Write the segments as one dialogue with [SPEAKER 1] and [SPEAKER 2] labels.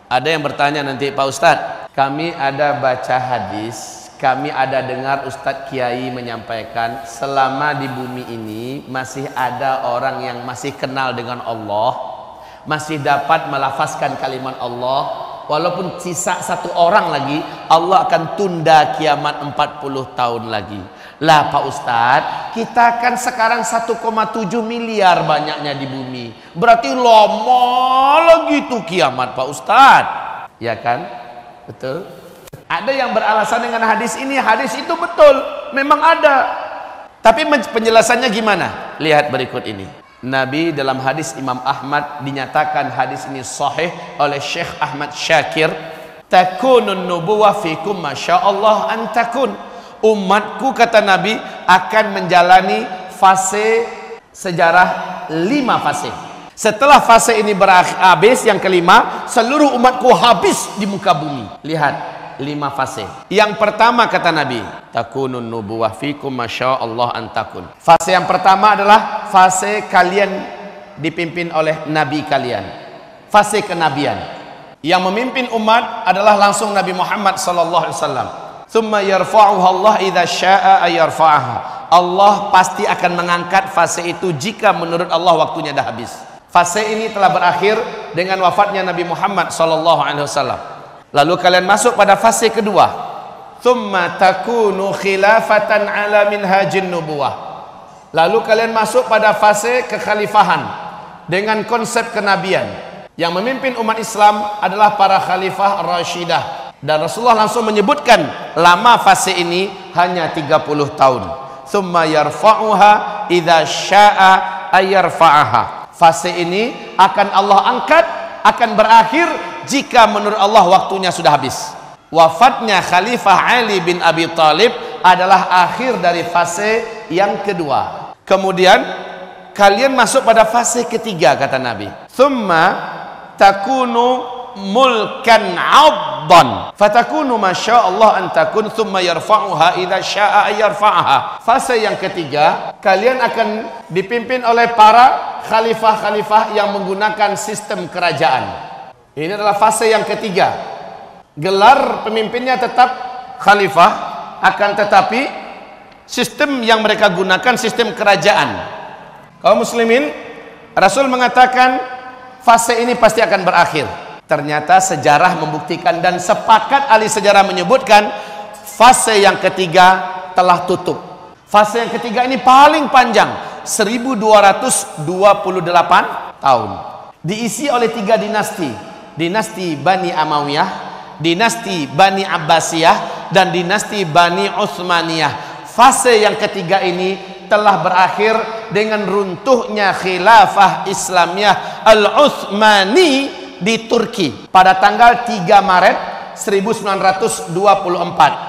[SPEAKER 1] Ada yang bertanya nanti, Pak Ustadz, kami ada baca hadis, kami ada dengar Ustadz Kiai menyampaikan selama di bumi ini masih ada orang yang masih kenal dengan Allah, masih dapat melafazkan kalimat Allah, walaupun sisa satu orang lagi, Allah akan tunda kiamat 40 tahun lagi. Lah Pak Ustadz, kita kan sekarang 1,7 miliar banyaknya di bumi, berarti lama lagi tuh kiamat Pak Ustadz, ya kan? Betul. Ada yang beralasan dengan hadis ini, hadis itu betul, memang ada, tapi penjelasannya gimana? Lihat berikut ini. Nabi dalam hadis Imam Ahmad, dinyatakan hadis ini sahih oleh Syekh Ahmad Syakir, takunun nubuwah fikum masyaallah an takun. Umatku, kata Nabi, akan menjalani fase sejarah 5 fase. Setelah fase ini habis, yang kelima, seluruh umatku habis di muka bumi. Lihat, 5 fase. Yang pertama, kata Nabi, takunun nubuwah fikum masyaallah an takun. Fase yang pertama adalah fase kalian dipimpin oleh Nabi kalian, fase kenabian. Yang memimpin umat adalah langsung Nabi Muhammad SAW. Thumma yarfa'uha Allah idza syaa'a ayarfa'aha. Allah pasti akan mengangkat fase itu jika menurut Allah waktunya dah habis. Fase ini telah berakhir dengan wafatnya Nabi Muhammad SAW. Lalu kalian masuk pada fase kedua. Thumma takunu khilafatan ala minhajin nubuwah. Lalu kalian masuk pada fase kekhalifahan dengan konsep kenabian. Yang memimpin umat Islam adalah para khalifah Rashidah. Dan Rasulullah langsung menyebutkan lama fase ini hanya 30 tahun. Tsumma yarfa'uha idza syaa'a ayarfa'aha. Fase ini akan Allah angkat, akan berakhir jika menurut Allah waktunya sudah habis. Wafatnya Khalifah Ali bin Abi Thalib adalah akhir dari fase yang kedua. Kemudian kalian masuk pada fase ketiga, kata Nabi. Tsumma takunu mulkan 'addan fatakunu masyaallah an takun thumma yarfa'uha idza syaa'a yarfa'aha. Fase yang ketiga, kalian akan dipimpin oleh para khalifah-khalifah yang menggunakan sistem kerajaan. Ini adalah fase yang ketiga. Gelar pemimpinnya tetap khalifah, akan tetapi sistem yang mereka gunakan sistem kerajaan. Kaum muslimin, Rasul mengatakan fase ini pasti akan berakhir. Ternyata sejarah membuktikan dan sepakat ahli sejarah menyebutkan fase yang ketiga telah tutup. Fase yang ketiga ini paling panjang, 1228 tahun. Diisi oleh 3 dinasti. Dinasti Bani Amawiyah, dinasti Bani Abbasiyah, dan dinasti Bani Utsmaniyah. Fase yang ketiga ini telah berakhir dengan runtuhnya khilafah Islamiyah Al-Utsmani di Turki pada tanggal 3 Maret 1924.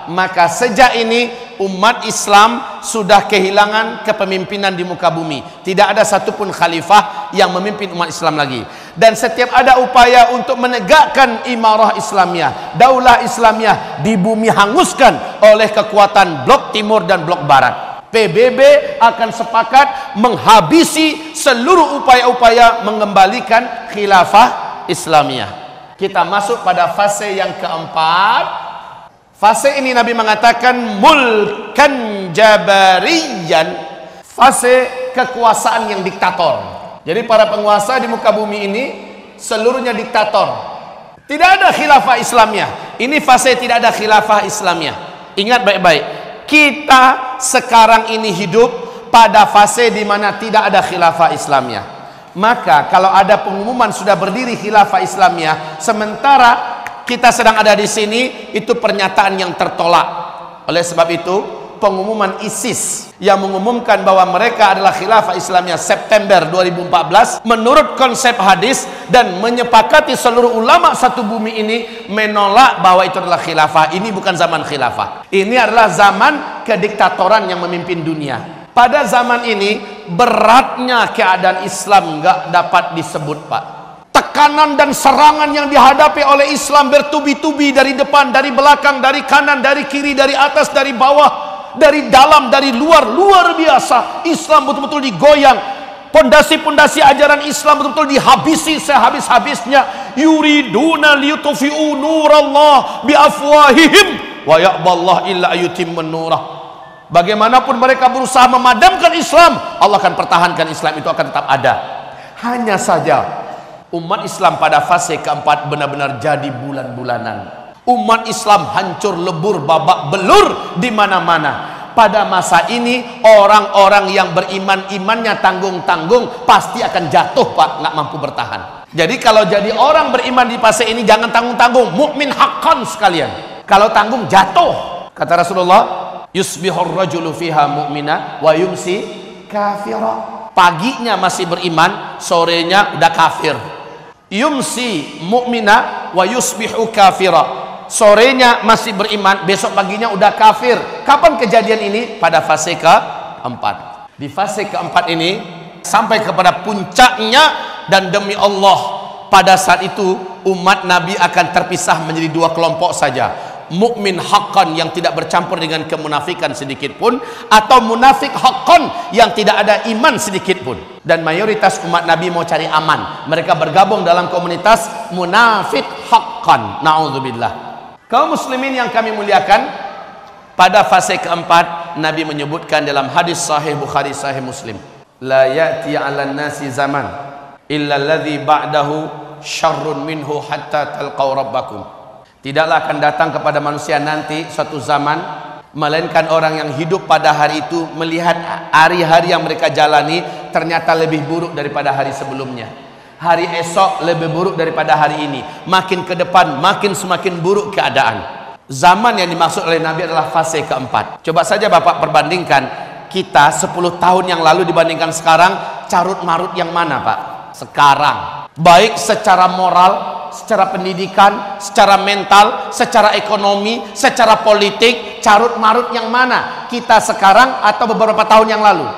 [SPEAKER 1] Maka sejak ini umat Islam sudah kehilangan kepemimpinan di muka bumi. Tidak ada satupun khalifah yang memimpin umat Islam lagi. Dan setiap ada upaya untuk menegakkan imarah Islamiyah, daulah Islamiyah, di bumi hanguskan oleh kekuatan blok timur dan blok barat. PBB akan sepakat menghabisi seluruh upaya-upaya mengembalikan khilafah Islamiyah. Kita masuk pada fase yang keempat. Fase ini Nabi mengatakan mulkan jabariyan, fase kekuasaan yang diktator. Jadi para penguasa di muka bumi ini seluruhnya diktator. Tidak ada khilafah Islamiyah. Ini fase tidak ada khilafah Islamiyah. Ingat baik-baik, kita sekarang ini hidup pada fase di mana tidak ada khilafah Islamiyah. Maka kalau ada pengumuman sudah berdiri khilafah Islamiyah, sementara kita sedang ada di sini, itu pernyataan yang tertolak. Oleh sebab itu, pengumuman ISIS yang mengumumkan bahwa mereka adalah khilafah Islamiyah September 2014 menurut konsep hadis dan menyepakati seluruh ulama satu bumi ini menolak bahwa itu adalah khilafah. Ini bukan zaman khilafah. Ini adalah zaman kediktatoran yang memimpin dunia. Pada zaman ini beratnya keadaan Islam nggak dapat disebut, Pak. Tekanan dan serangan yang dihadapi oleh Islam bertubi-tubi dari depan, dari belakang, dari kanan, dari kiri, dari atas, dari bawah, dari dalam, dari luar, luar biasa. Islam betul-betul digoyang. Pondasi-pondasi ajaran Islam betul-betul dihabisi sehabis-habisnya. Yuriduna liyutfi'u nurallah biafwahihim wa ya'ballahu illa yutimmun nurah. Bagaimanapun mereka berusaha memadamkan Islam, Allah akan pertahankan Islam itu akan tetap ada. Hanya saja umat Islam pada fase keempat benar-benar jadi bulan-bulanan. Umat Islam hancur lebur babak belur di mana-mana. Pada masa ini orang-orang yang beriman, imannya tanggung-tanggung, pasti akan jatuh Pak, nggak mampu bertahan. Jadi kalau jadi orang beriman di fase ini jangan tanggung-tanggung, mukmin haqqan sekalian. Kalau tanggung jatuh. Kata Rasulullah, yusbihur rajulu fiha mu'mina wa yumsi kafira. Paginya masih beriman, sorenya udah kafir. Yumsi mu'mina wa yusbihu kafira. Sorenya masih beriman, besok paginya udah kafir. Kapan kejadian ini? Pada fase keempat. Di fase keempat ini sampai kepada puncaknya, dan demi Allah pada saat itu umat Nabi akan terpisah menjadi dua kelompok saja. Mukmin haqqan yang tidak bercampur dengan kemunafikan sedikit pun, atau munafik haqqan yang tidak ada iman sedikit pun. Dan mayoritas umat Nabi mau cari aman, mereka bergabung dalam komunitas munafik haqqan. Na'udzubillah. Kaum muslimin yang kami muliakan, pada fase keempat Nabi menyebutkan dalam hadis sahih Bukhari sahih Muslim, la ya'ti 'alan nasi zaman illa alladhi ba'dahu syarrun minhu hatta talqaw rabbakum. Tidaklah akan datang kepada manusia nanti suatu zaman, melainkan orang yang hidup pada hari itu melihat hari-hari yang mereka jalani ternyata lebih buruk daripada hari sebelumnya. Hari esok lebih buruk daripada hari ini. Makin ke depan makin semakin buruk keadaan. Zaman yang dimaksud oleh Nabi adalah fase keempat. Coba saja Bapak perbandingkan kita 10 tahun yang lalu dibandingkan sekarang, carut marut yang mana Pak? Sekarang baik secara moral, secara pendidikan, secara mental, secara ekonomi, secara politik, carut marut yang mana? Kita sekarang atau beberapa tahun yang lalu?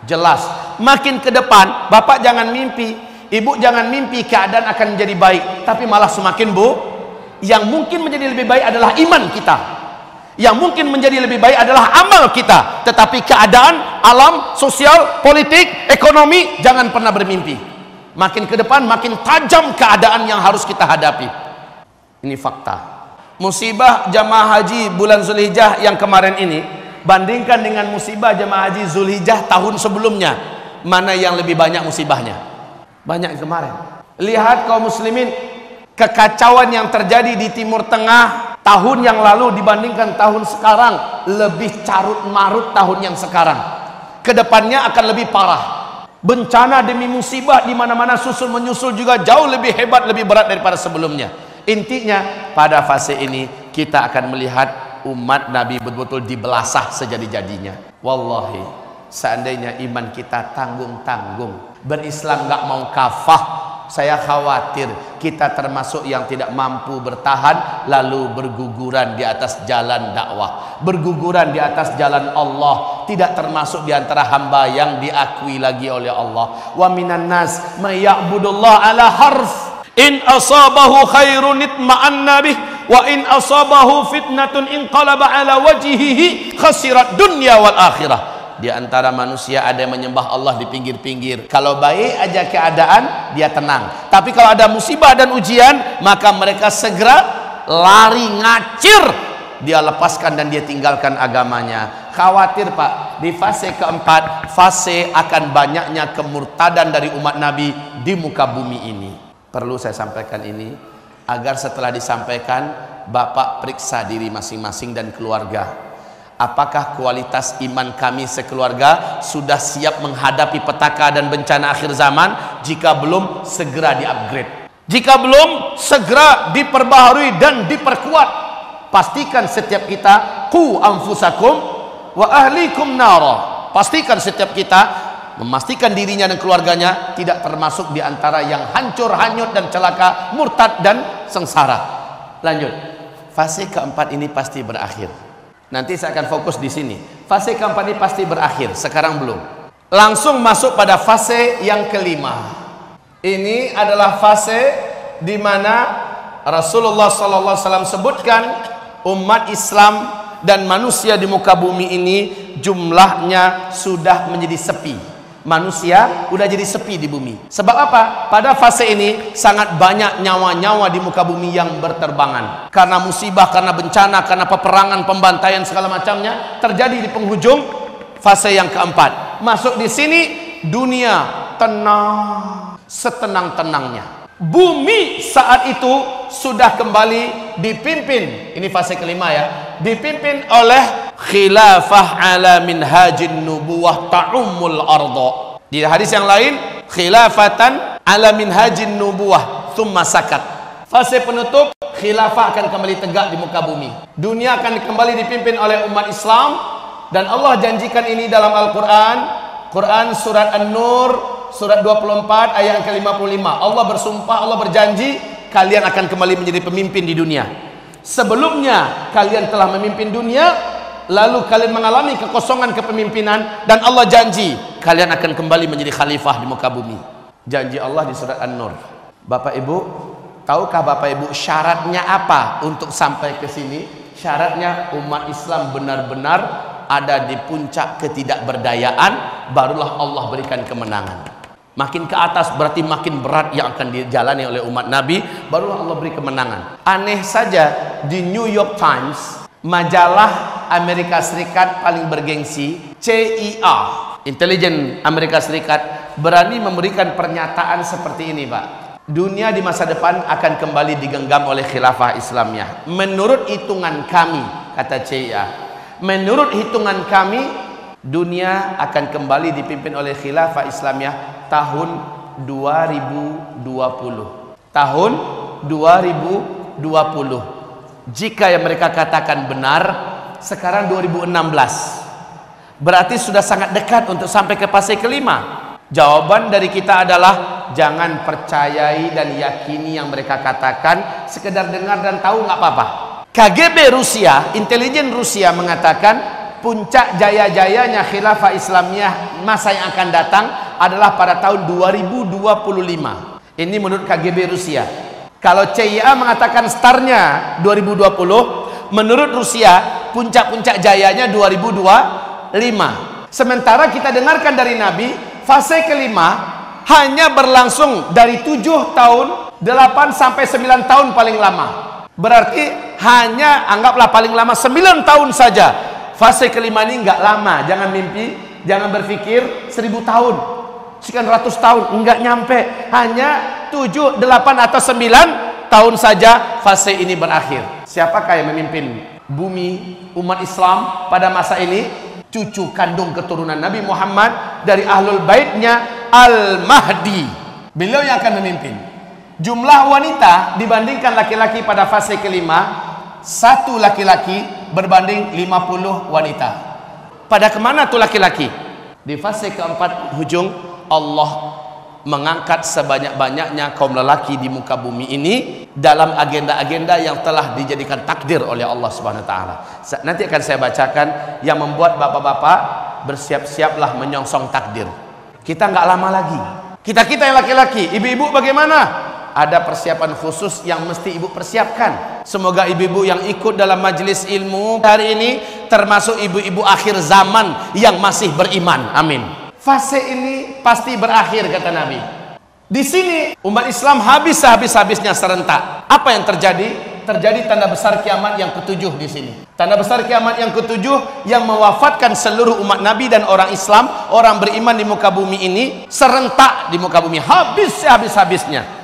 [SPEAKER 1] Jelas makin ke depan. Bapak jangan mimpi, Ibu jangan mimpi keadaan akan menjadi baik, tapi malah semakin buruk. Yang mungkin menjadi lebih baik adalah iman kita. Yang mungkin menjadi lebih baik adalah amal kita. Tetapi keadaan, alam, sosial, politik, ekonomi, jangan pernah bermimpi. Makin ke depan makin tajam keadaan yang harus kita hadapi. Ini fakta. Musibah jamaah haji bulan Zulhijjah yang kemarin ini, bandingkan dengan musibah jamaah haji Zulhijjah tahun sebelumnya, mana yang lebih banyak musibahnya? Banyak kemarin. Lihat kaum muslimin, kekacauan yang terjadi di Timur Tengah tahun yang lalu dibandingkan tahun sekarang, lebih carut marut tahun yang sekarang. Kedepannya akan lebih parah. Bencana demi musibah di mana-mana susul menyusul juga jauh lebih hebat, lebih berat daripada sebelumnya. Intinya pada fase ini kita akan melihat umat Nabi betul-betul dibelasah sejadi-jadinya. Wallahi, seandainya iman kita tanggung-tanggung, berislam nggak mau kafah, saya khawatir kita termasuk yang tidak mampu bertahan lalu berguguran di atas jalan dakwah, berguguran di atas jalan Allah, tidak termasuk di antara hamba yang diakui lagi oleh Allah. Wa minan nas may ya'budullah ala harf, in asabahu khairun itma'anna bih, wa in asabahu fitnatun inqalaba ala wajhihi khasirat dunya wal akhirah. Di antara manusia ada yang menyembah Allah di pinggir-pinggir. Kalau baik aja keadaan, dia tenang. Tapi kalau ada musibah dan ujian, maka mereka segera lari ngacir. Dia lepaskan dan dia tinggalkan agamanya. Khawatir Pak, di fase keempat, fase akan banyaknya kemurtadan dari umat Nabi di muka bumi ini. Perlu saya sampaikan ini, agar setelah disampaikan, Bapak periksa diri masing-masing dan keluarga. Apakah kualitas iman kami sekeluarga sudah siap menghadapi petaka dan bencana akhir zaman? Jika belum, segera di-upgrade. Jika belum, segera diperbaharui dan diperkuat. Pastikan setiap kita, qu anfusakum wa ahlikum nara. Pastikan setiap kita memastikan dirinya dan keluarganya tidak termasuk di antara yang hancur, hanyut dan celaka, murtad dan sengsara. Lanjut. Fase keempat ini pasti berakhir. Nanti saya akan fokus di sini. Fase keempat ini pasti berakhir, sekarang belum. Langsung masuk pada fase yang kelima. Ini adalah fase di mana Rasulullah SAW sebutkan umat Islam dan manusia di muka bumi ini jumlahnya sudah menjadi sepi. Manusia udah jadi sepi di bumi. Sebab apa? Pada fase ini sangat banyak nyawa-nyawa di muka bumi yang berterbangan. Karena musibah, karena bencana, karena peperangan, pembantaian segala macamnya terjadi di penghujung fase yang keempat. Masuk di sini dunia tenang, setenang-tenangnya. Bumi saat itu sudah kembali dipimpin, ini fase kelima ya, dipimpin oleh khilafah ala minhajin nubuwah ta'ummul arda. Di hadis yang lain, khilafatan ala minhajin nubuwah thumma sakat. Fase penutup, khilafah akan kembali tegak di muka bumi. Dunia akan kembali dipimpin oleh umat Islam, dan Allah janjikan ini dalam Al-Quran. Quran surat An-Nur surat 24 ayat yang ke-55. Allah bersumpah, Allah berjanji, kalian akan kembali menjadi pemimpin di dunia. Sebelumnya kalian telah memimpin dunia, lalu kalian mengalami kekosongan kepemimpinan, dan Allah janji kalian akan kembali menjadi khalifah di muka bumi. Janji Allah di surat An-Nur. Bapak Ibu, tahukah Bapak Ibu syaratnya apa untuk sampai ke sini? Syaratnya umat Islam benar-benar ada di puncak ketidakberdayaan, barulah Allah berikan kemenangan. Makin ke atas berarti makin berat yang akan dijalani oleh umat Nabi, barulah Allah beri kemenangan. Aneh saja, di New York Times, majalah Amerika Serikat paling bergengsi, CIA, intelijen Amerika Serikat, berani memberikan pernyataan seperti ini, Pak. Dunia di masa depan akan kembali digenggam oleh khilafah Islamiyah. Menurut hitungan kami, kata CIA, menurut hitungan kami, dunia akan kembali dipimpin oleh khilafah Islamiyah tahun 2020. Tahun 2020. Jika yang mereka katakan benar, sekarang 2016. Berarti sudah sangat dekat untuk sampai ke fase kelima. Jawaban dari kita adalah jangan percayai dan yakini yang mereka katakan, sekedar dengar dan tahu nggak apa-apa. KGB Rusia, intelijen Rusia mengatakan puncak jaya-jayanya khilafah Islamiyah masa yang akan datang adalah pada tahun 2025. Ini menurut KGB Rusia. Kalau CIA mengatakan startnya 2020, menurut Rusia puncak-puncak jayanya 2025. Sementara kita dengarkan dari Nabi, fase kelima hanya berlangsung dari 7 tahun, 8 sampai 9 tahun paling lama. Berarti hanya anggaplah paling lama 9 tahun saja. Fase kelima ini nggak lama. Jangan mimpi, jangan berpikir 1000 tahun, sekian ratus tahun, nggak nyampe. Hanya 7, 8 atau 9 tahun saja fase ini berakhir. Siapakah yang memimpin bumi umat Islam pada masa ini? Cucu kandung keturunan Nabi Muhammad dari ahlul baitnya, Al-Mahdi. Beliau yang akan memimpin. Jumlah wanita dibandingkan laki-laki pada fase kelima, 1 laki-laki berbanding 50 wanita. Pada kemana tuh laki-laki? Di fase keempat hujung, Allah mengangkat sebanyak-banyaknya kaum lelaki di muka bumi ini dalam agenda-agenda yang telah dijadikan takdir oleh Allah Subhanahu wa taala. Nanti akan saya bacakan yang membuat bapak-bapak bersiap-siaplah menyongsong takdir. Kita nggak lama lagi. Kita yang laki-laki, ibu-ibu bagaimana? Ada persiapan khusus yang mesti ibu persiapkan. Semoga ibu-ibu yang ikut dalam majelis ilmu hari ini termasuk ibu-ibu akhir zaman yang masih beriman. Amin. Fase ini pasti berakhir, kata Nabi. Di sini umat Islam habisnya serentak. Apa yang terjadi? Terjadi tanda besar kiamat yang ketujuh di sini. Tanda besar kiamat yang ketujuh yang mewafatkan seluruh umat Nabi dan orang Islam, orang beriman di muka bumi ini serentak di muka bumi, habisnya.